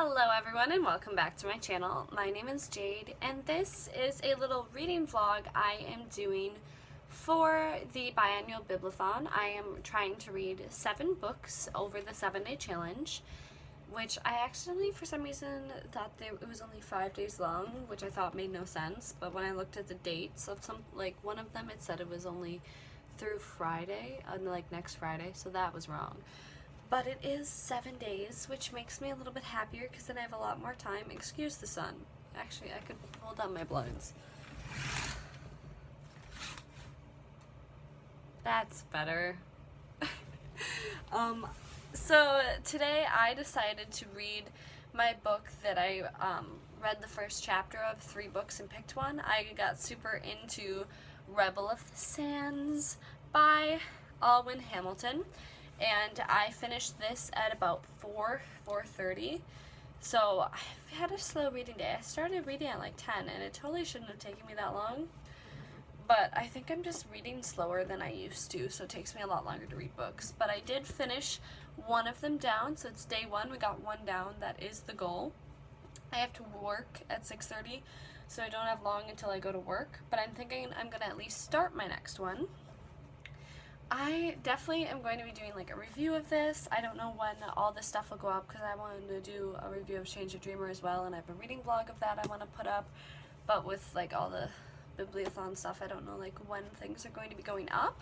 Hello everyone and welcome back to my channel. My name is Jade and this is a little reading vlog I am doing for the biannual Bibliothon. I am trying to read 7 books over the 7-day challenge, which I accidentally for some reason thought it was only 5 days long, which I thought made no sense, but when I looked at the dates of one of them, it said it was only through Friday, next Friday, so that was wrong. But it is 7 days, which makes me a little bit happier because then I have a lot more time. Excuse the sun. Actually, I could pull down my blinds. That's better. So today I decided to read my book that I read the first chapter of 3 books and picked one. I got super into Rebel of the Sands by Alwyn Hamilton. And I finished this at about 4:30, so I've had a slow reading day. I started reading at like 10, and it totally shouldn't have taken me that long, but I think I'm just reading slower than I used to, so it takes me a lot longer to read books. But I did finish one of them down, so it's day 1, we got 1 down, that is the goal. I have to work at 6:30, so I don't have long until I go to work, but I'm thinking I'm going to at least start my next one. I definitely am going to be doing like a review of this. I don't know when all this stuff will go up because I wanted to do a review of Change Your Dreamer as well, and I have a reading vlog of that I want to put up. But with like all the Bibliothon stuff, I don't know like when things are going to be going up.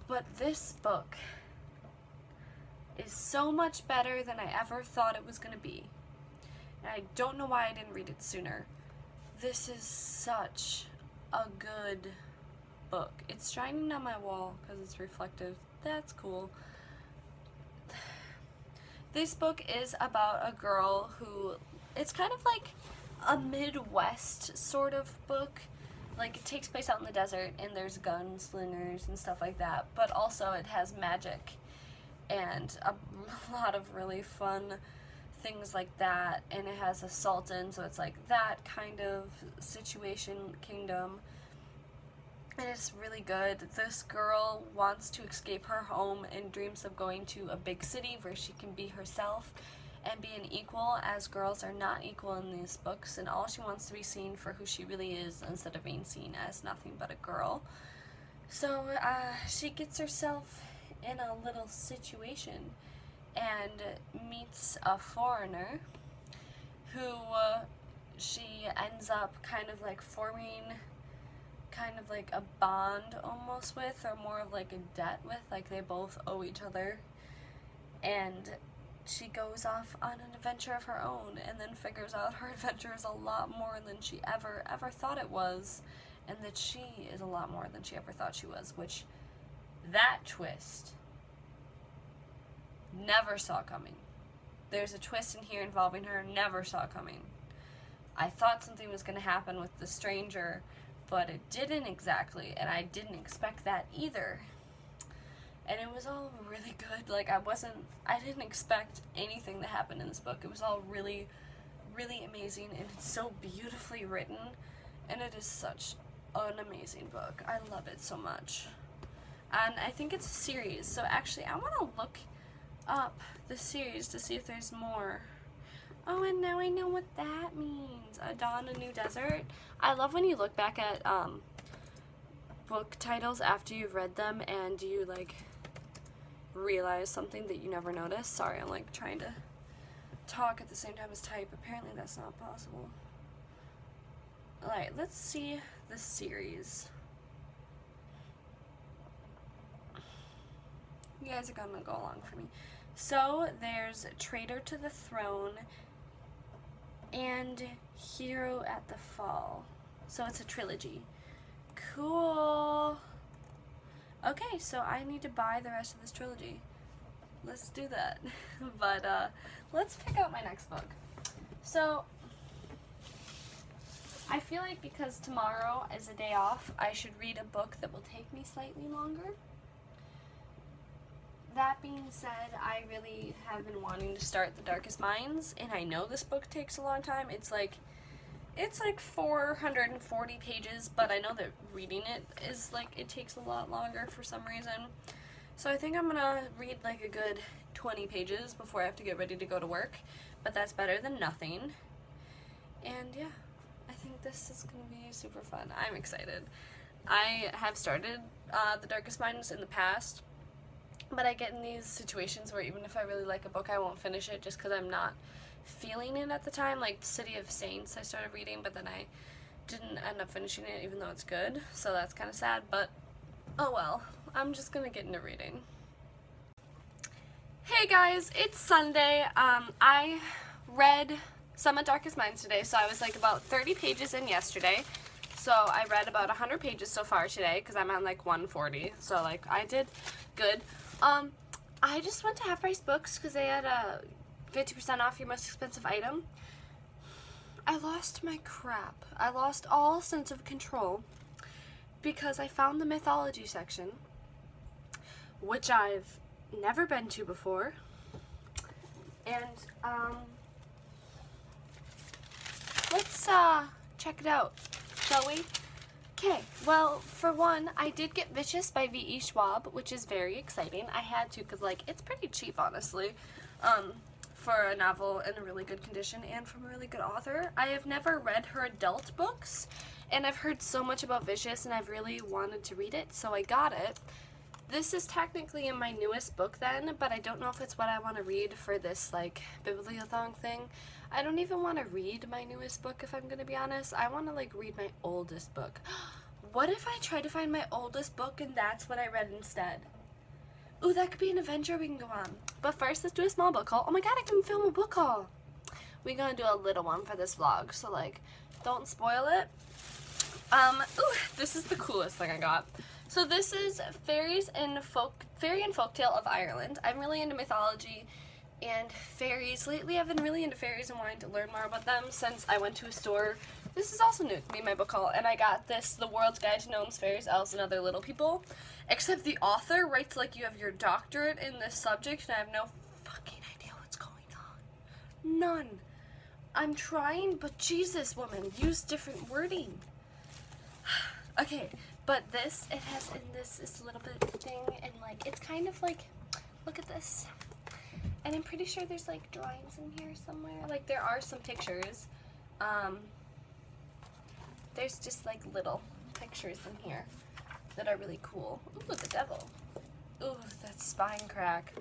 But this book is so much better than I ever thought it was going to be. And I don't know why I didn't read it sooner. This is such a good book. It's shining on my wall because it's reflective. That's cool. This book is about a girl who, it's kind of like a Midwest sort of book. Like it takes place out in the desert and there's gunslingers and stuff like that, but also it has magic and a lot of really fun things like that, and it has a sultan, so it's like that kind of situation, kingdom. And it's really good. This girl wants to escape her home and dreams of going to a big city where she can be herself and be an equal, as girls are not equal in these books, and all she wants to be seen for who she really is instead of being seen as nothing but a girl. So she gets herself in a little situation and meets a foreigner who she ends up kind of like forming kind of like a bond almost with, or more of like a debt with, like they both owe each other, and she goes off on an adventure of her own and then figures out her adventure is a lot more than she ever thought it was, and that she is a lot more than she ever thought she was, which that twist never saw coming. There's a twist in here involving her never saw coming. I thought something was going to happen with the stranger, but it didn't exactly, and I didn't expect that either. And it was all really good. Like I didn't expect anything that happened in this book. It was all really, really amazing, and it's so beautifully written, and it is such an amazing book. I love it so much. And I think it's a series, so actually I want to look up the series to see if there's more. Oh, and now I know what that means. A Dawn, a New Desert. I love when you look back at book titles after you've read them and you like realize something that you never noticed. Sorry, I'm like trying to talk at the same time as type. Apparently that's not possible. Alright, let's see the series. You guys are gonna go along for me. So there's Traitor to the Throne and Hero at the Fall. So it's a trilogy. Cool. Okay, so I need to buy the rest of this trilogy. Let's do that. But let's pick out my next book. So I feel like because tomorrow is a day off, I should read a book that will take me slightly longer. That being said, I really have been wanting to start The Darkest Minds, and I know this book takes a long time. It's like 440 pages, but I know that reading it is like, it takes a lot longer for some reason. So I think I'm gonna read like a good 20 pages before I have to get ready to go to work, but that's better than nothing. And yeah, I think this is going to be super fun. I'm excited. I have started The Darkest Minds in the past, but I get in these situations where even if I really like a book, I won't finish it just because I'm not feeling it at the time. Like City of Saints I started reading, but then I didn't end up finishing it even though it's good, so that's kind of sad, but oh well. I'm just gonna get into reading. Hey guys, it's Sunday. I read some of Darkest Minds today, so I was like about 30 pages in yesterday. So I read about 100 pages so far today because I'm on like 140, so like I did good. I just went to Half Price Books because they had a 50% off your most expensive item. I lost my crap. I lost all sense of control because I found the mythology section, which I've never been to before, and let's check it out, shall we? Okay, well, for one, I did get Vicious by V.E. Schwab, which is very exciting. I had to because, like, it's pretty cheap, honestly, for a novel in a really good condition and from a really good author. I have never read her adult books, and I've heard so much about Vicious, and I've really wanted to read it, so I got it. This is technically in my newest book then, but I don't know if it's what I want to read for this, like, Bibliothon thing. I don't even want to read my newest book, if I'm going to be honest. I want to, like, read my oldest book. What if I try to find my oldest book and that's what I read instead? Ooh, that could be an adventure we can go on. But first, let's do a small book haul. Oh my god, I can film a book haul. We're going to do a little one for this vlog, so, like, don't spoil it. Ooh, this is the coolest thing I got. So this is Fairy and Folktale of Ireland. I'm really into mythology and fairies. Lately I've been really into fairies and wanting to learn more about them since I went to a store. This is also new to me, my book haul, and I got this, The World's Guide to Gnomes, Fairies, Elves, and Other Little People. Except the author writes like you have your doctorate in this subject, and I have no fucking idea what's going on. None. I'm trying, but Jesus, woman, use different wording. Okay, but this, it has in this little bit thing, and like, it's kind of like, look at this. And I'm pretty sure there's like drawings in here somewhere. Like, there are some pictures. There's just like little pictures in here that are really cool. Ooh, the devil. Ooh, that spine crack.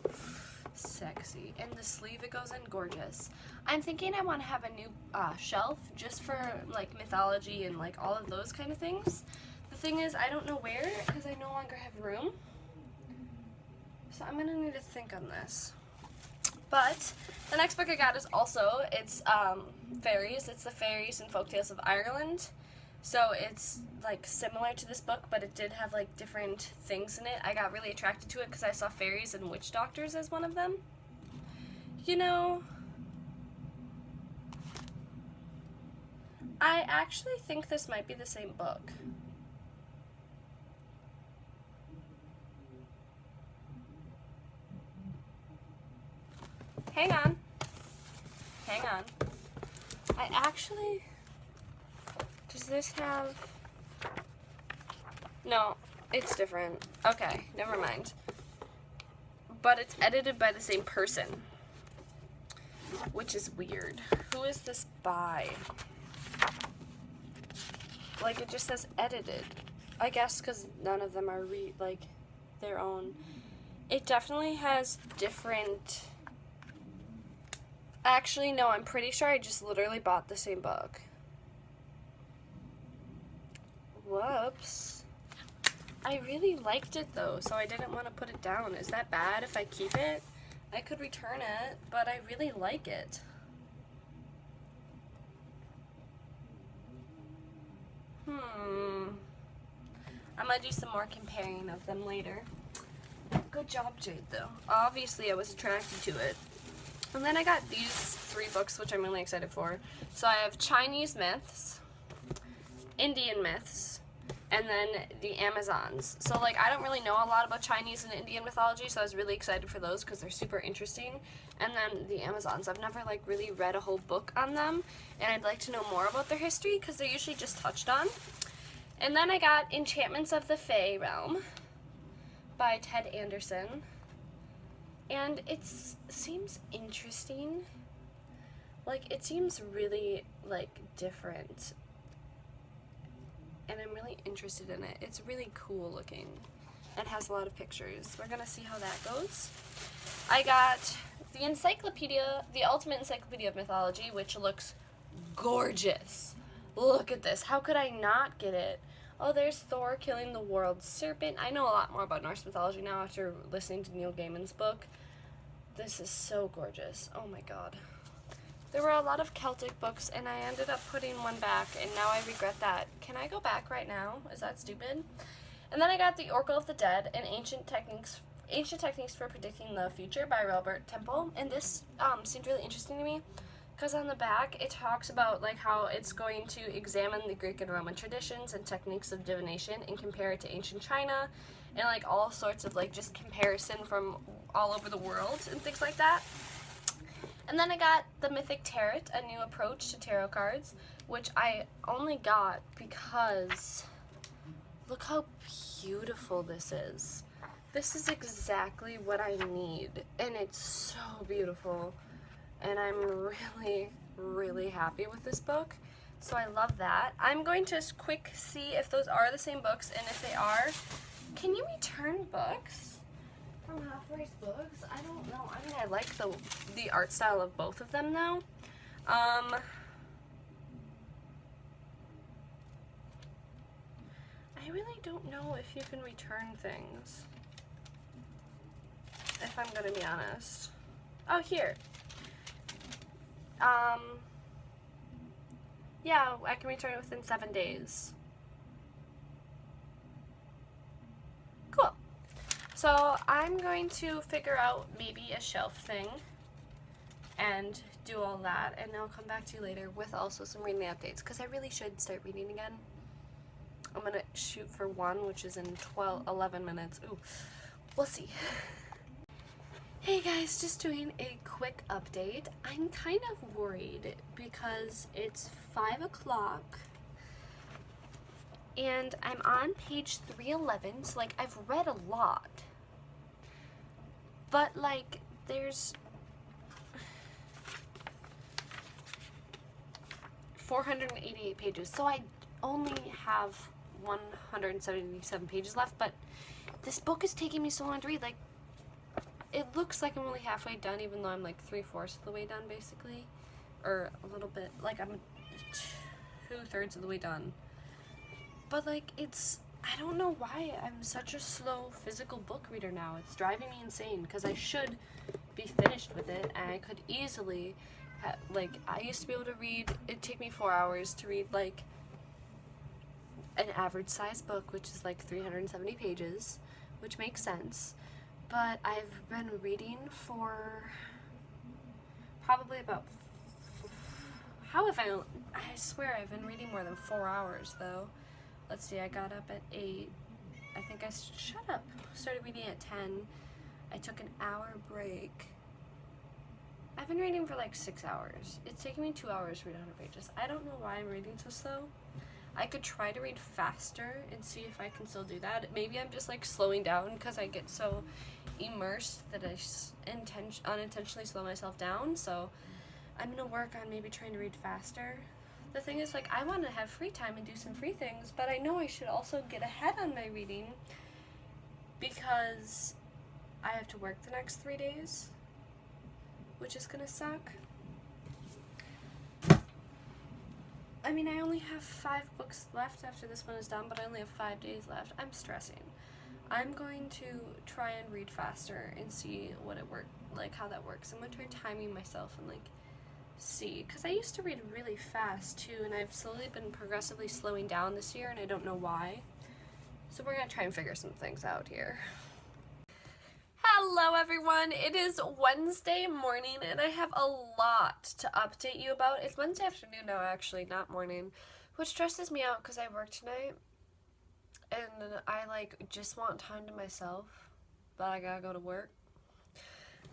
Sexy. And the sleeve it goes in, gorgeous. I'm thinking I want to have a new shelf just for like mythology and like all of those kind of things. The thing is, I don't know where because I no longer have room. So I'm gonna need to think on this. But the next book I got is also, it's fairies. It's the Fairies and Folktales of Ireland. So it's like similar to this book, but it did have like different things in it. I got really attracted to it because I saw fairies and witch doctors as one of them. You know, I actually think this might be the same book. Hang on. Hang on. I actually... Does this have... No, it's different. Okay, never mind. But it's edited by the same person, which is weird. Who is this by? Like, it just says edited. I guess because none of them are their own. It definitely has different... Actually, no, I'm pretty sure I just literally bought the same book. Whoops. I really liked it though, so I didn't want to put it down. Is that bad if I keep it? I could return it, but I really like it. I'm gonna do some more comparing of them later. Good job, Jade, though. Obviously, I was attracted to it. And then I got these 3 books, which I'm really excited for. So I have Chinese myths, Indian myths, and then the Amazons. So, like, I don't really know a lot about Chinese and Indian mythology, so I was really excited for those because they're super interesting. And then the Amazons. I've never, like, really read a whole book on them, and I'd like to know more about their history because they're usually just touched on. And then I got Enchantments of the Fae Realm by Ted Anderson. And it seems interesting. Like, it seems really, like, different. And I'm really interested in it. It's really cool looking. It has a lot of pictures. We're gonna see how that goes. I got the encyclopedia, the Ultimate Encyclopedia of Mythology, which looks gorgeous. Look at this. How could I not get it? Oh, there's Thor killing the world's serpent. I know a lot more about Norse mythology now after listening to Neil Gaiman's book. This is so gorgeous. Oh my god. There were a lot of Celtic books, and I ended up putting one back, and now I regret that. Can I go back right now? Is that stupid? And then I got The Oracle of the Dead and Ancient Techniques for Predicting the Future by Robert Temple. And this seemed really interesting to me because on the back it talks about like how it's going to examine the Greek and Roman traditions and techniques of divination and compare it to ancient China and like all sorts of like just comparison from all over the world and things like that. And then I got The Mythic Tarot, a new approach to tarot cards, which I only got because look how beautiful this is. This is exactly what I need, and it's so beautiful, and I'm really, really happy with this book, so I love that. I'm going to quick see if those are the same books, and if they are, can you return books from half-price books? I don't know. I mean, I like the art style of both of them, though. I really don't know if you can return things, if I'm gonna be honest. Oh, here. Yeah, I can return it within 7 days. Cool. So I'm going to figure out maybe a shelf thing and do all that, and I'll come back to you later with also some reading updates, because I really should start reading again. I'm gonna shoot for one, which is in 11 minutes. Ooh, we'll see. Hey guys, just doing a quick update. I'm kind of worried because it's 5 o'clock and I'm on page 311, so like I've read a lot, but like there's 488 pages, so I only have 177 pages left, but this book is taking me so long to read. Like, it looks like I'm only halfway done, even though I'm like 3/4 of the way done, basically, or a little bit, like I'm 2/3 of the way done. But like, I don't know why I'm such a slow physical book reader now. It's driving me insane, because I should be finished with it, and I could easily, like, I used to be able to read, it'd take me 4 hours to read like an average size book, which is like 370 pages, which makes sense. But I've been reading for probably about, I swear I've been reading more than 4 hours though. Let's see, I got up at 8, I think started reading at 10, I took an hour break. I've been reading for like 6 hours. It's taking me 2 hours to read 100 pages. I don't know why I'm reading so slow. I could try to read faster and see if I can still do that. Maybe I'm just like slowing down because I get so immersed that I unintentionally slow myself down. So I'm gonna work on maybe trying to read faster. The thing is, like, I want to have free time and do some free things, but I know I should also get ahead on my reading because I have to work the next 3 days, which is gonna suck. I mean, I only have 5 books left after this one is done, but I only have 5 days left. I'm stressing. I'm going to try and read faster and see how that works. I'm going to try timing myself and like see, because I used to read really fast too, and I've slowly been progressively slowing down this year, and I don't know why. So we're going to try and figure some things out here. Hello everyone, it is Wednesday morning and I have a lot to update you about. It's Wednesday afternoon now, actually, not morning, which stresses me out because I work tonight and I like just want time to myself, but I gotta go to work.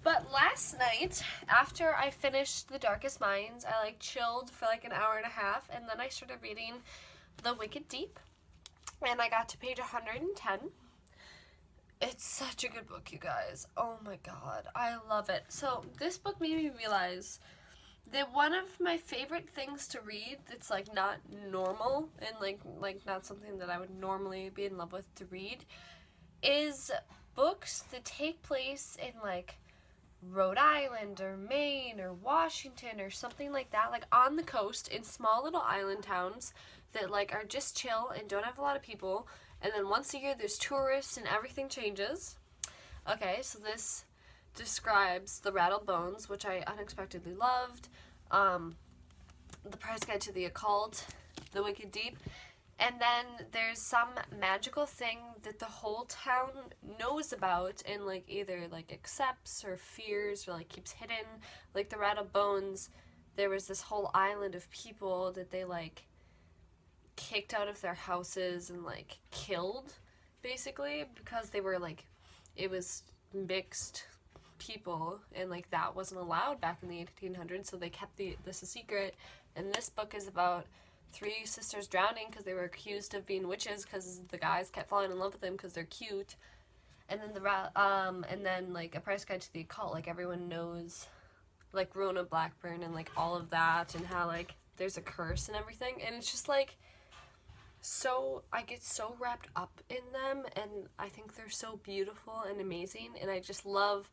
But last night, after I finished The Darkest Minds, I like chilled for like an hour and a half, and then I started reading The Wicked Deep, and I got to page 110. It's such a good book, you guys. Oh my god, I love it. So this book made me realize that one of my favorite things to read that's like not normal and like not something that I would normally be in love with to read is books that take place in like Rhode Island or Maine or Washington or something like that, like on the coast in small little island towns that like are just chill and don't have a lot of people, and then once a year there's tourists and everything changes. Okay, so this describes the Rattled Bones, which I unexpectedly loved, the Price Guide to the Occult, the Wicked Deep, and then there's some magical thing that the whole town knows about and like either like accepts or fears or like keeps hidden. Like the Rattled Bones, there was this whole island of people that they like kicked out of their houses and like killed basically because they were like, it was mixed people and like that wasn't allowed back in the 1800s, so they kept this a secret. And this book is about three sisters drowning because they were accused of being witches because the guys kept falling in love with them because they're cute. And then like A Price Guide to the Occult, like everyone knows like Rona Blackburn and like all of that and how like there's a curse and everything, and it's just like so I get so wrapped up in them, and I think they're so beautiful and amazing, and I just love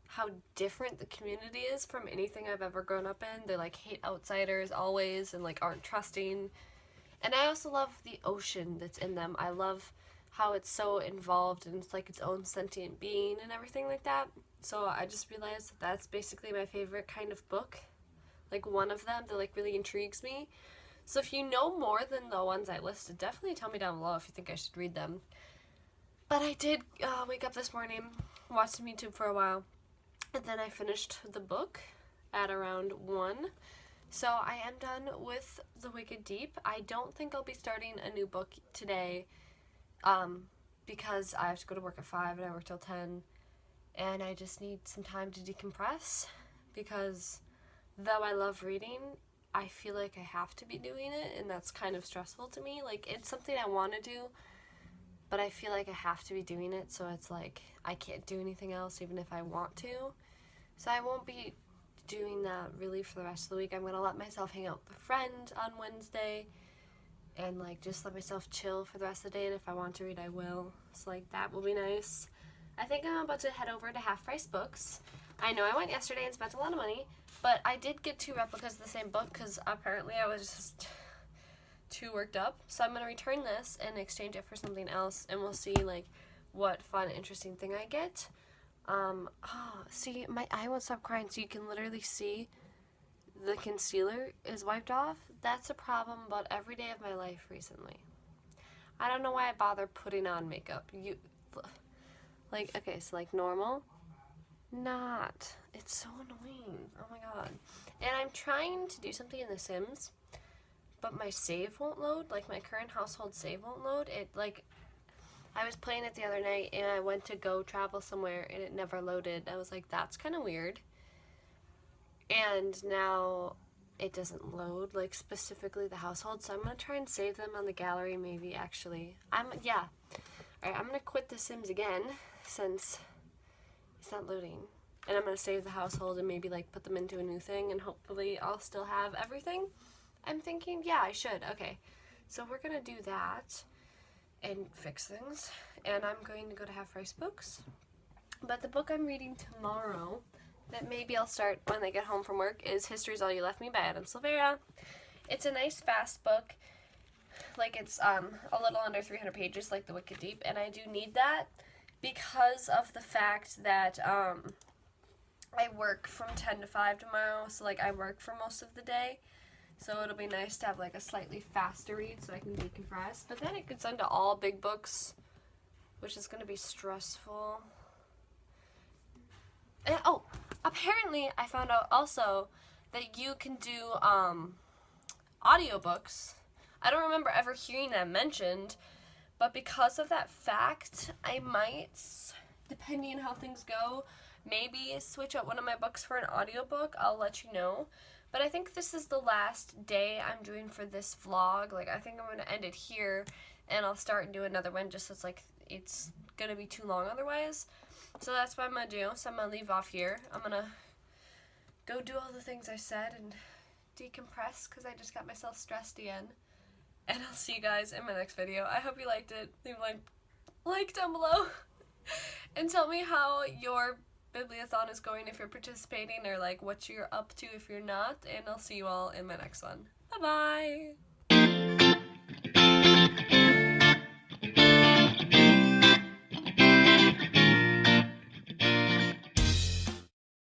how different the community is from anything I've ever grown up in. They like hate outsiders always and like aren't trusting. And I also love the ocean that's in them. I love how it's so involved and it's like its own sentient being and everything like that. So I just realized that that's basically my favorite kind of book. Like one of them that like really intrigues me. So if you know more than the ones I listed, definitely tell me down below if you think I should read them. But I did wake up this morning, watch some YouTube for a while, and then I finished the book at around 1. So I am done with The Wicked Deep. I don't think I'll be starting a new book today because I have to go to work at 5 and I work till 10. And I just need some time to decompress because though I love reading, I feel like I have to be doing it, and that's kind of stressful to me. Like, it's something I want to do, but I feel like I have to be doing it, so it's like I can't do anything else even if I want to. So I won't be doing that really for the rest of the week. I'm going to let myself hang out with a friend on Wednesday and like just let myself chill for the rest of the day, and if I want to read I will. So like that will be nice. I think I'm about to head over to Half Price Books. I know I went yesterday and spent a lot of money, but I did get 2 replicas of the same book because apparently I was just too worked up. So I'm going to return this and exchange it for something else, and we'll see like what fun, interesting thing I get. See, my eye won't stop crying, so you can literally see the concealer is wiped off. That's a problem about every day of my life recently. I don't know why I bother putting on makeup. Like, okay, so like normal, not. It's so annoying. Oh my god. And I'm trying to do something in The Sims, but my save won't load. Like, my current household save won't load. It, like, I was playing it the other night, and I went to go travel somewhere, and it never loaded. I was like, that's kind of weird. And now it doesn't load, like, specifically the household, so I'm going to try and save them on the gallery, maybe, actually. Yeah. Alright, I'm going to quit The Sims again, since it's not loading. And I'm going to save the household and maybe, like, put them into a new thing, and hopefully I'll still have everything. I'm thinking, yeah, I should. Okay. So we're going to do that and fix things. And I'm going to go to Half Price Books. But the book I'm reading tomorrow, that maybe I'll start when I get home from work, is History's All You Left Me by Adam Silvera. It's a nice, fast book. Like, it's a little under 300 pages, like The Wicked Deep, and I do need that because of the fact that I work from 10 to 5 tomorrow, so, like, I work for most of the day. So it'll be nice to have, like, a slightly faster read so I can decompress. But then it gets into all big books, which is going to be stressful. And, oh, apparently I found out also that you can do audiobooks. I don't remember ever hearing that mentioned, but because of that fact, I might, depending on how things go, maybe switch out one of my books for an audiobook. I'll let you know. But I think this is the last day I'm doing for this vlog. Like, I think I'm going to end it here, and I'll start and do another one just so it's, like, it's gonna be too long otherwise. So that's what I'm gonna do. So I'm gonna leave off here. I'm gonna go do all the things I said and decompress because I just got myself stressed again. And I'll see you guys in my next video. I hope you liked it. Leave a like down below. And tell me how your Bibliothon is going if you're participating, or like what you're up to if you're not. And I'll see you all in my next one. Bye bye!